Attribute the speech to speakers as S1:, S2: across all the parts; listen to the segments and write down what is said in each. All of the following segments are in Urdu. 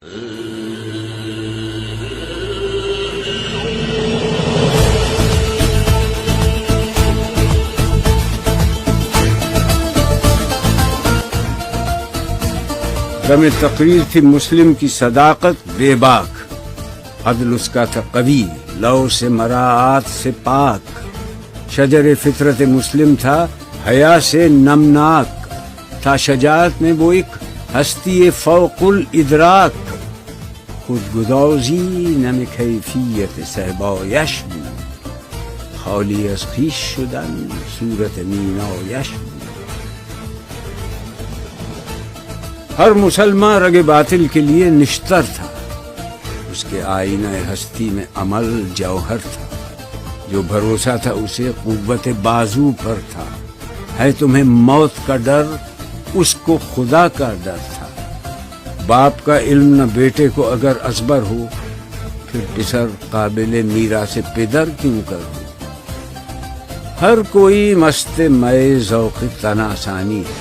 S1: دم تقریر تھی مسلم کی صداقت بے باک، عدل اس کا تھا قوی، لو سے مراعات سے پاک، شجر فطرت مسلم تھا حیا سے نمناک، تھا شجاعت میں وہ ایک ہستی فوق الادراک، خود گدازی نم کیفیت صحبایش بود، خالی از خویش شدن صورت مینایش بود. ہر مسلمان رگ باطل کے لیے نشتر تھا، اس کے آئینہ ہستی میں عمل جوہر تھا، جو بھروسہ تھا اسے قوت بازو پر تھا، ہے تمہیں موت کا ڈر اس کو خدا کا ڈر تھا. باپ کا علم نہ بیٹے کو اگر ازبر ہو، پھر پسر قابل میراث پدر کیوں کر ہو. ہر کوئی مست مئے ذوق تناسانی ہے،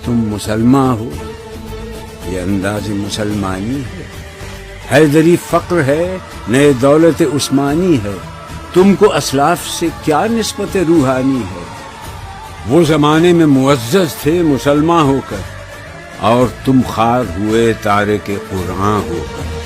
S1: تم مسلمان ہو یہ انداز مسلمانی ہے. حیدری فقر ہے نئے دولت عثمانی ہے، تم کو اسلاف سے کیا نسبت روحانی ہے. وہ زمانے میں معزز تھے مسلمان ہو کر، اور تم خوار ہوئے تارک قرآن ہو کر.